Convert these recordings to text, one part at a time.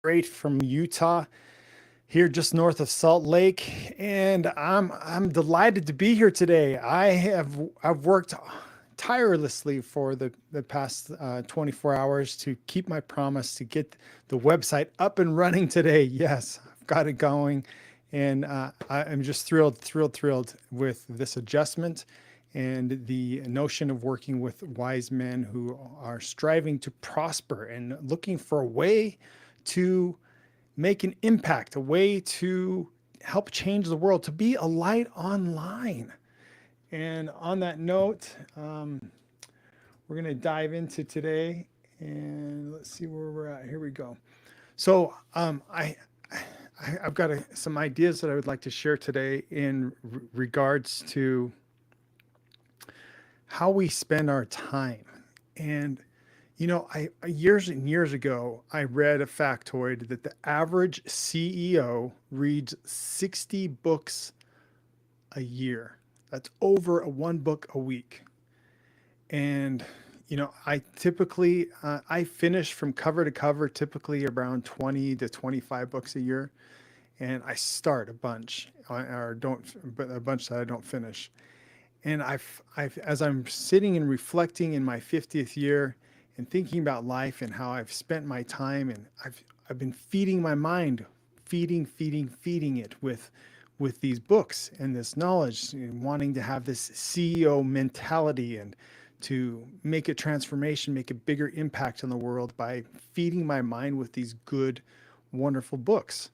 straight from Utah, here just north of Salt Lake, and I'm delighted to be here today. I've worked tirelessly for the past 24 hours to keep my promise to get the website up and running today. Yes, I've got it going, and I'm just thrilled with this adjustment and the notion of working with wise men who are striving to prosper and looking for a way to make an impact, a way to help change the world, to be a light online. And on that note, we're going to dive into today, and let's see where we're at. Here we go. So I've got some ideas that I would like to share today in regards to how we spend our time. And I years and years ago, I read a factoid that the average CEO reads 60 books a year. That's over one book a week. And I typically I finish from cover to cover, typically around 20 to 25 books a year, and I start a bunch or don't, but a bunch that I don't finish. And as I'm sitting and reflecting in my 50th year and thinking about life and how I've spent my time, and I've been feeding my mind, feeding it with these books and this knowledge, and wanting to have this CEO mentality and to make a transformation, make a bigger impact on the world by feeding my mind with these good, wonderful books.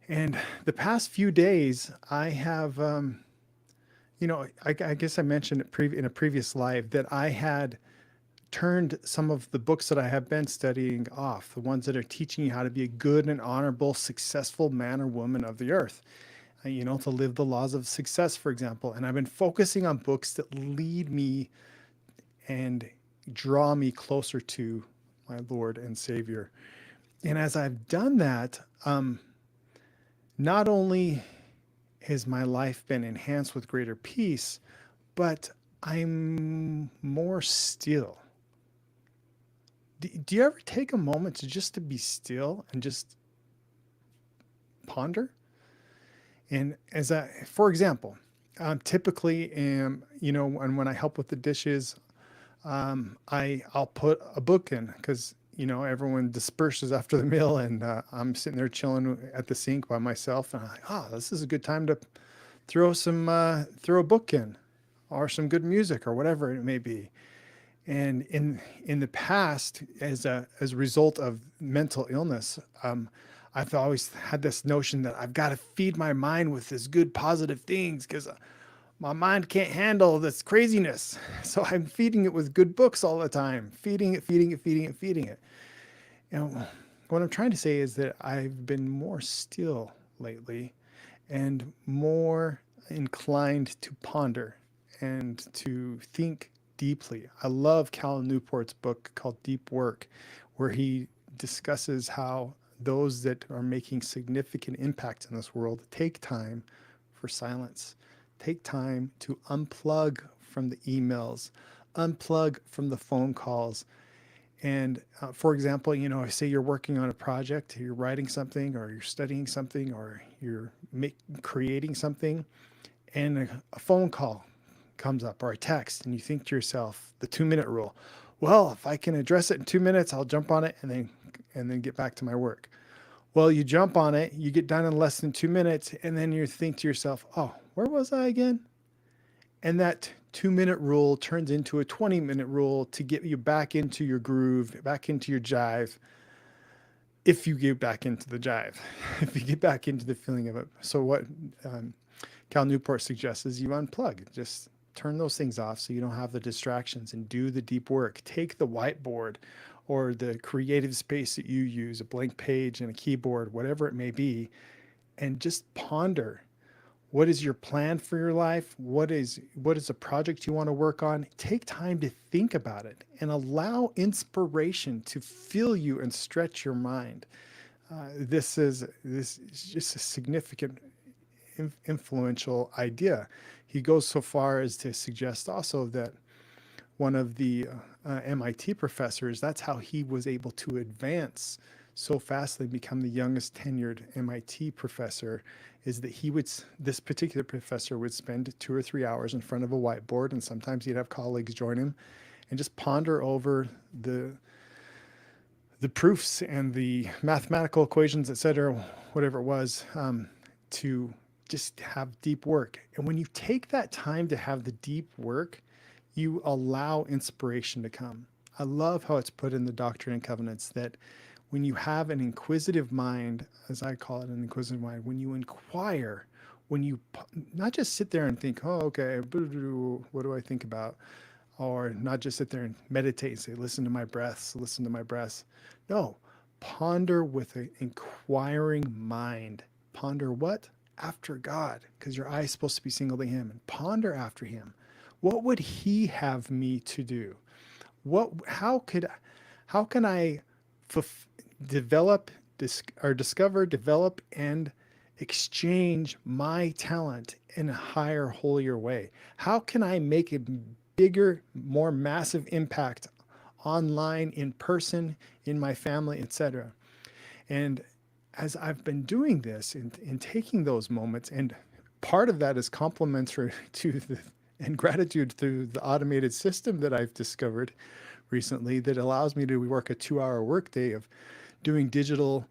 And the past few days, I have, I guess I mentioned in a previous live that I had turned some of the books that I have been studying off, the ones that are teaching you how to be a good and honorable, successful man or woman of the earth, to live the laws of success, for example. And I've been focusing on books that lead me and draw me closer to my Lord and Savior. And as I've done that, not only has my life been enhanced with greater peace, but I'm more still. Do you ever take a moment to be still and just ponder? And for example, typically, when I help with the dishes, I'll put a book in because everyone disperses after the meal, and I'm sitting there chilling at the sink by myself, and I'm like, this is a good time to throw a book in, or some good music, or whatever it may be. And in the past, as a result of mental illness, I've always had this notion that I've got to feed my mind with this good, positive things because my mind can't handle this craziness. So I'm feeding it with good books all the time, feeding it. What I'm trying to say is that I've been more still lately and more inclined to ponder and to think deeply. I love Cal Newport's book called Deep Work, where he discusses how those that are making significant impact in this world take time for silence, take time to unplug from the emails, unplug from the phone calls. And for example, say you're working on a project, you're writing something, or you're studying something, or you're creating something, and a phone call comes up or a text, and you think to yourself, the 2-minute rule. Well, if I can address it in 2 minutes, I'll jump on it and then get back to my work. Well, you jump on it, you get done in less than 2 minutes, and then you think to yourself, oh, where was I again? And that 2-minute rule turns into a 20-minute rule to get you back into your groove, back into your jive. If you get back into the jive, if you get back into the feeling of it. So what Cal Newport suggests is you unplug, just turn those things off so you don't have the distractions and do the deep work. Take the whiteboard or the creative space that you use, a blank page and a keyboard, whatever it may be, and just ponder. What is your plan for your life? What is a project you want to work on? Take time to think about it and allow inspiration to fill you and stretch your mind. This is just a significant, influential idea. He goes so far as to suggest also that one of the MIT professors, that's how he was able to advance so fastly become the youngest tenured MIT professor is that this particular professor would spend 2 or 3 hours in front of a whiteboard, and sometimes he'd have colleagues join him and just ponder over the proofs and the mathematical equations, etc., whatever it was, to just have deep work. And when you take that time to have the deep work, you allow inspiration to come. I love how it's put in the Doctrine and Covenants that when you have an inquisitive mind, as I call it, an inquisitive mind, when you inquire, when you not just sit there and think, oh, okay, what do I think about? Or not just sit there and meditate and say, listen to my breaths, listen to my breaths. No, ponder with an inquiring mind. Ponder what? After God, because your eye is supposed to be single to Him, and ponder after Him. What would He have me to do? How can I develop, discover, develop, and exchange my talent in a higher, holier way? How can I make a bigger, more massive impact online, in person, in my family, etc.? And as I've been doing this in taking those moments, and part of that is complimentary to the and gratitude through the automated system that I've discovered recently that allows me to work a 2-hour workday of doing digital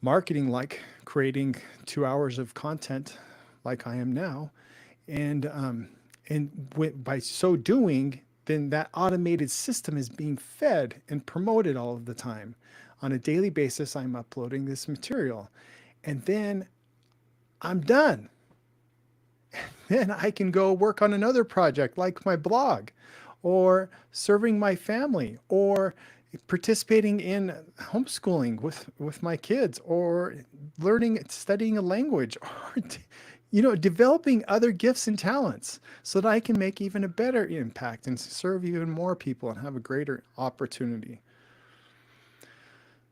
marketing, like creating 2 hours of content like I am now. And by so doing, then that automated system is being fed and promoted all of the time. On a daily basis, I'm uploading this material. And then I'm done. Then I can go work on another project like my blog, or serving my family, or participating in homeschooling with my kids, or studying a language, or developing other gifts and talents so that I can make even a better impact and serve even more people and have a greater opportunity.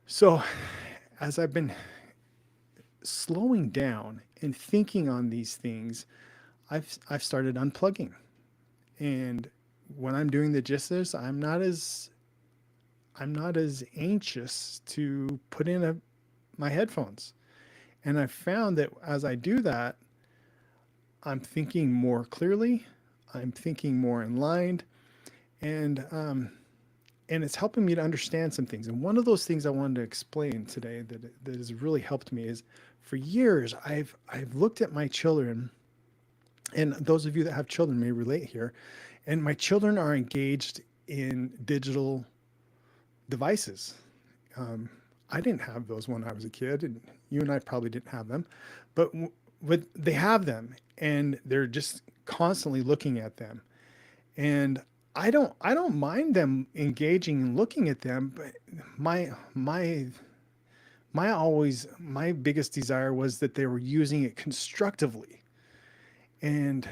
So as I've been slowing down and thinking on these things, I've started unplugging. And when I'm doing the dishes, I'm not as anxious to put in my headphones. And I've found that as I do that, I'm thinking more clearly, I'm thinking more in line, and it's helping me to understand some things. And one of those things I wanted to explain today that has really helped me is, for years I've looked at my children, and those of you that have children may relate here, and my children are engaged in digital devices. I didn't have those when I was a kid, and you and I probably didn't have them, but they have them, and they're just constantly looking at them. And I don't mind them engaging and looking at them, but my biggest desire was that they were using it constructively. And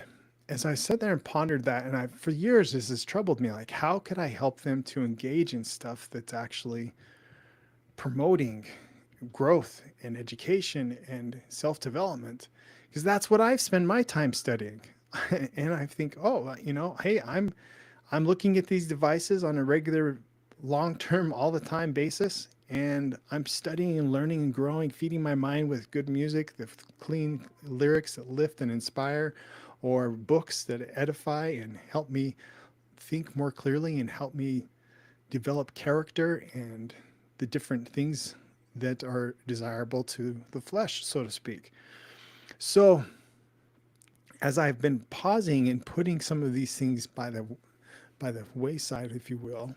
as I sat there and pondered that, and for years this has troubled me, like, how could I help them to engage in stuff that's actually promoting growth and education and self-development? Because that's what I've spent my time studying. And I think, oh, hey, I'm looking at these devices on a regular, long-term, all the time basis, and I'm studying and learning and growing, feeding my mind with good music, the clean lyrics that lift and inspire, or books that edify and help me think more clearly and help me develop character and the different things that are desirable to the flesh, so to speak. So as I've been pausing and putting some of these things by the wayside, if you will,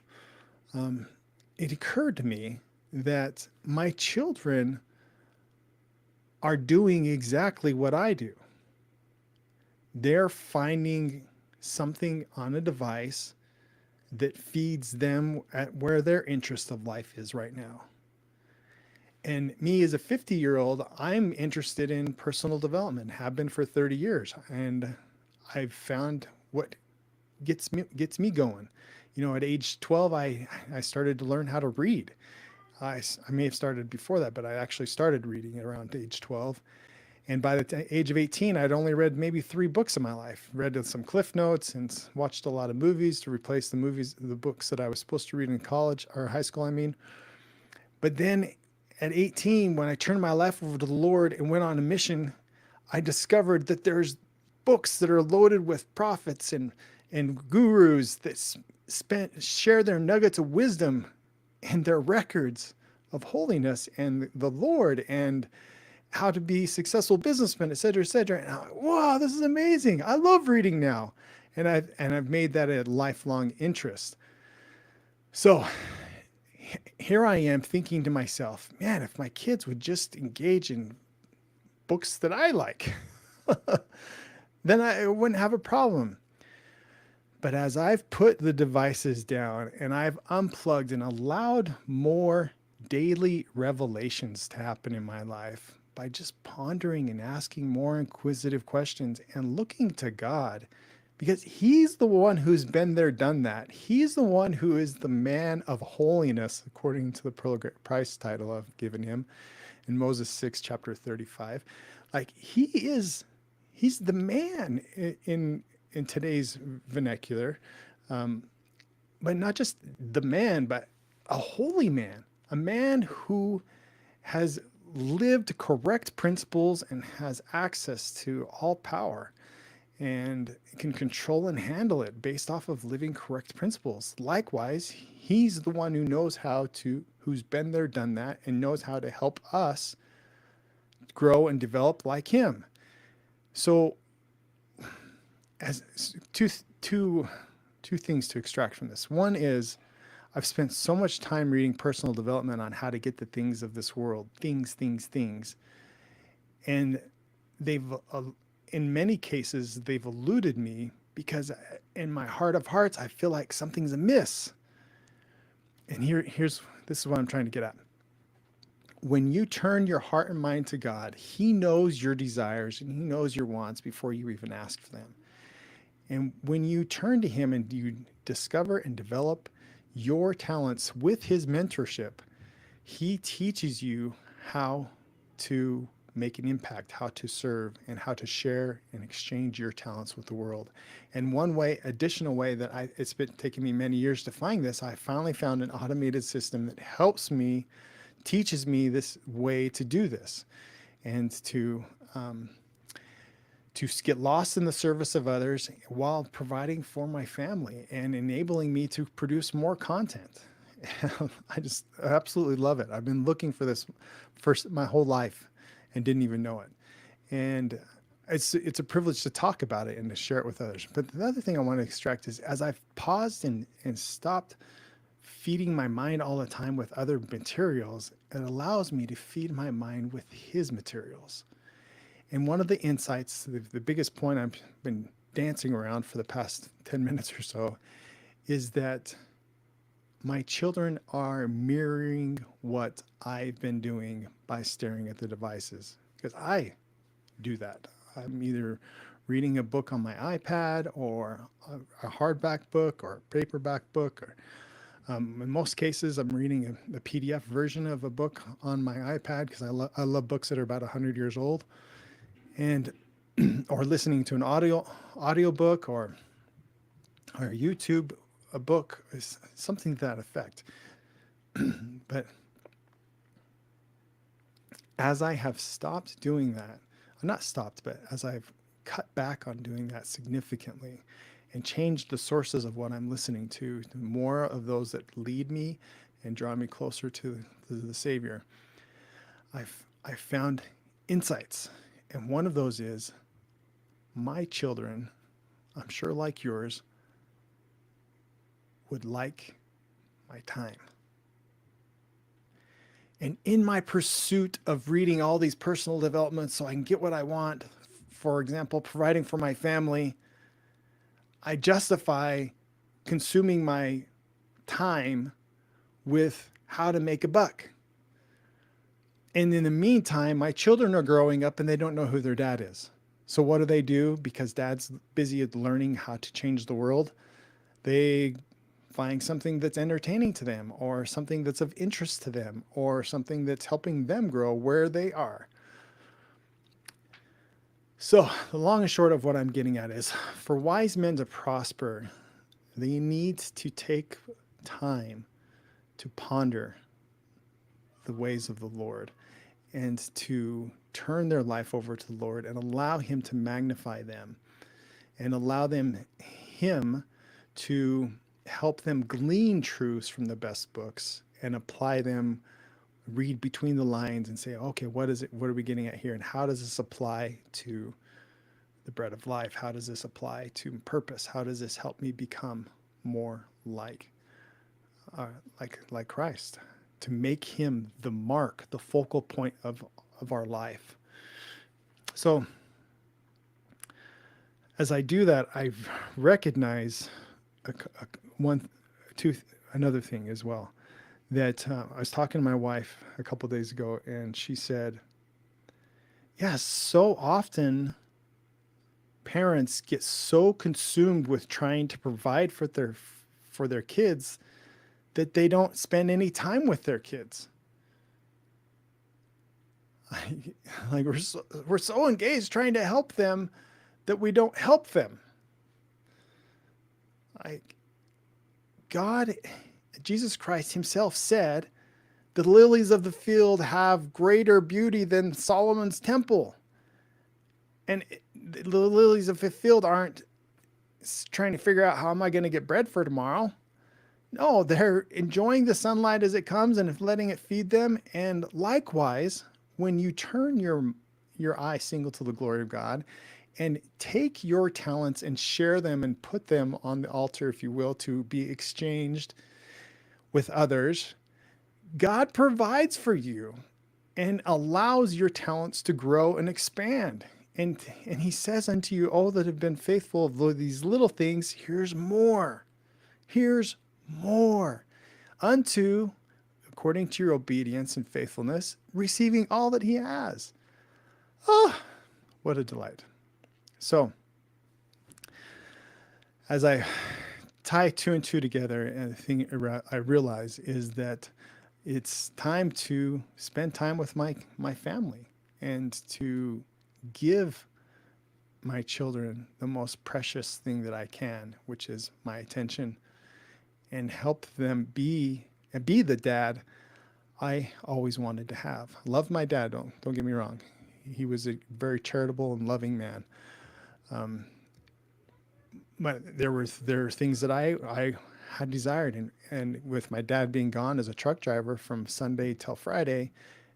it occurred to me that my children are doing exactly what I do. They're finding something on a device that feeds them at where their interest of life is right now. And me as a 50-year-old, I'm interested in personal development, have been for 30 years. And I've found what gets me going. At age 12, I started to learn how to read. I may have started before that, but I actually started reading around age 12. And by the age of 18, I'd only read maybe 3 books in my life. Read some Cliff Notes and watched a lot of movies to replace the books that I was supposed to read in college or high school, I mean. But then At 18, when I turned my life over to the Lord and went on a mission, I discovered that there's books that are loaded with prophets and gurus that share their nuggets of wisdom and their records of holiness and the Lord and how to be successful businessmen, et cetera, et cetera. And I'm like, wow, this is amazing. I love reading now. And I've made that a lifelong interest. So here I am thinking to myself, man, if my kids would just engage in books that I like, then I wouldn't have a problem. But as I've put the devices down and I've unplugged and allowed more daily revelations to happen in my life by just pondering and asking more inquisitive questions and looking to God, because He's the one who's been there, done that. He's the one who is the man of holiness, according to the Pearl of Great Price title I've given him in Moses 6, chapter 35. Like he's the man in today's vernacular, but not just the man, but a holy man, a man who has lived correct principles and has access to all power and can control and handle it based off of living correct principles. Likewise, he's the one who knows who's been there, done that, and knows how to help us grow and develop like him. So as two things to extract from this. One is I've spent so much time reading personal development on how to get the things of this world, things. And they've, in many cases, they've eluded me because in my heart of hearts, I feel like something's amiss. And this is what I'm trying to get at. When you turn your heart and mind to God, He knows your desires and He knows your wants before you even ask for them. And when you turn to Him and you discover and develop your talents with His mentorship, He teaches you how to make an impact, how to serve, and how to share and exchange your talents with the world. And one additional way that it's been taking me many years to find this, I finally found an automated system that helps me, teaches me this way to do this, and to get lost in the service of others while providing for my family and enabling me to produce more content. I just absolutely love it. I've been looking for this for my whole life and didn't even know it. And it's a privilege to talk about it and to share it with others. But the other thing I want to extract is as I've paused and stopped feeding my mind all the time with other materials, it allows me to feed my mind with His materials. And one of the insights, the biggest point I've been dancing around for the past 10 minutes or so, is that my children are mirroring what I've been doing by staring at the devices. Because I do that. I'm either reading a book on my iPad or a hardback book or a paperback book. Or in most cases, I'm reading the PDF version of a book on my iPad because I love books that are about 100 years old. And or listening to an audio book or YouTube a book, is something to that effect. But as I have stopped doing that, not stopped, but as I've cut back on doing that significantly and changed the sources of what I'm listening to more of those that lead me and draw me closer to the Savior, I've found insights. And one of those is my children, I'm sure like yours, would like my time. And in my pursuit of reading all these personal developments so I can get what I want, for example, providing for my family, I justify consuming my time with how to make a buck. And in the meantime, my children are growing up and they don't know who their dad is. So what do? Because dad's busy at learning how to change the world, they find something that's entertaining to them or something that's of interest to them or something that's helping them grow where they are. So the long and short of what I'm getting at is for wise men to prosper, they need to take time to ponder the ways of the Lord and to turn their life over to the Lord and allow Him to magnify them and allow Him to help them glean truths from the best books and apply them, read between the lines and say, okay, what is it? What are we getting at here? And how does this apply to the bread of life? How does this apply to purpose? How does this help me become more uh, like Christ? To make Him the mark, the focal point of our life. So as I do that, I recognize another thing as well. That I was talking to my wife a couple of days ago, and she said, "Yeah, so often parents get so consumed with trying to provide for their kids that they don't spend any time with their kids. Like we're so engaged trying to help them that we don't help them. Like God, Jesus Christ Himself said, the lilies of the field have greater beauty than Solomon's temple. And the lilies of the field aren't trying to figure out how am I going to get bread for tomorrow. No, they're enjoying the sunlight as it comes and letting it feed them. And likewise, when you turn your eye single to the glory of God and take your talents and share them and put them on the altar, if you will, to be exchanged with others, God provides for you and allows your talents to grow and expand. And He says unto you, oh, that have been faithful of these little things, here's more. Here's more. Unto, according to your obedience and faithfulness, receiving all that He has. Oh, what a delight. So, as I tie two and two together, and the thing I realize is that it's time to spend time with my family and to give my children the most precious thing that I can, which is my attention, and help them be the dad I always wanted to have. Love my dad, don't get me wrong. He was a very charitable and loving man. But there were things that I had desired, and with my dad being gone as a truck driver from Sunday till Friday,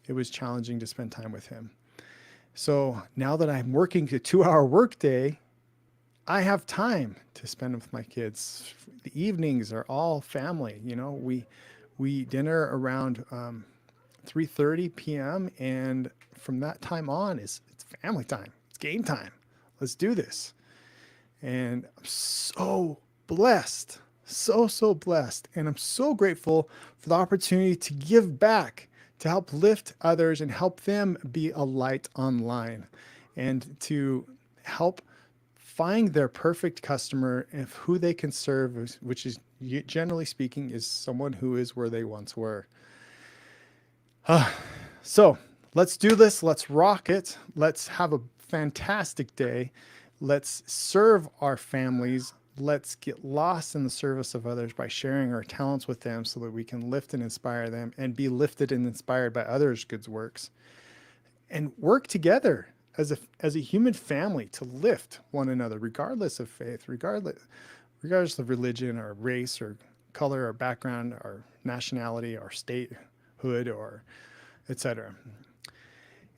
it was challenging to spend time with him. So now that I'm working a 2-hour workday, I have time to spend with my kids. The evenings are all family. You know, we dinner around 3:30 p.m. and from that time on, it's family time. It's game time. Let's do this. And I'm so blessed, so blessed, and I'm so grateful for the opportunity to give back, to help lift others and help them be a light online, and to help find their perfect customer and who they can serve, which is, generally speaking, is someone who is where they once were. So let's do this. Let's rock it. Let's have a fantastic day. Let's serve our families. Let's get lost in the service of others by sharing our talents with them so that we can lift and inspire them and be lifted and inspired by others' good works. And work together as a human family to lift one another, regardless of faith, regardless of religion or race or color or background or nationality or statehood or etc.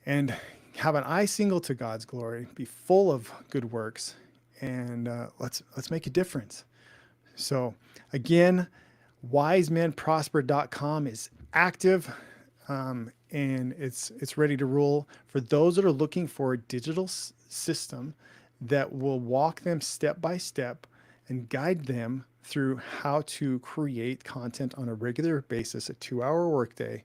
And have an eye single to God's glory, be full of good works, and let's make a difference. So again, wisemenprosper.com is active, and it's ready to roll for those that are looking for a digital system that will walk them step by step and guide them through how to create content on a regular basis, a 2-hour workday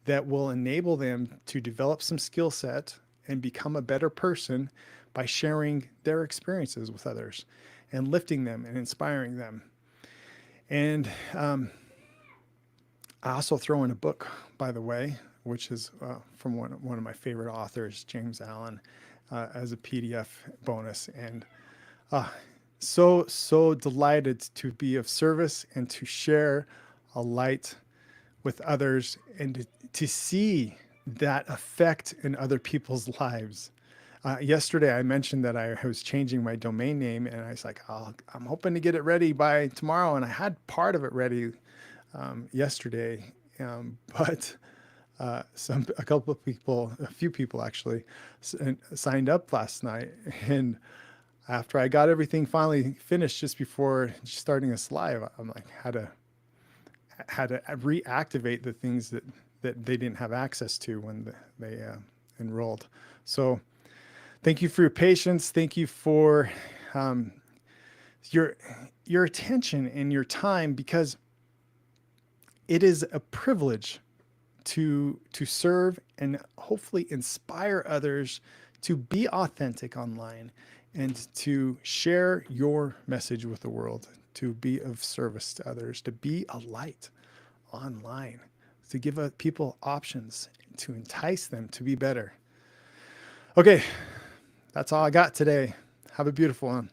that will enable them to develop some skill set and become a better person by sharing their experiences with others and lifting them and inspiring them. And I also throw in a book, by the way, which is from one of my favorite authors, James Allen, as a PDF bonus. And so delighted to be of service and to share a light with others and to see that effect in other people's lives. Yesterday, I mentioned that I was changing my domain name, and I was like, oh, I'm hoping to get it ready by tomorrow. And I had part of it ready yesterday, but a few people actually signed up last night. And after I got everything finally finished, just before starting this live, I'm like, had to reactivate the things that they didn't have access to when they enrolled. So thank you for your patience. Thank you for um, your attention and your time, because it is a privilege to serve and hopefully inspire others to be authentic online and to share your message with the world, to be of service to others, to be a light online, to give people options, to entice them to be better. Okay, that's all I got today. Have a beautiful one.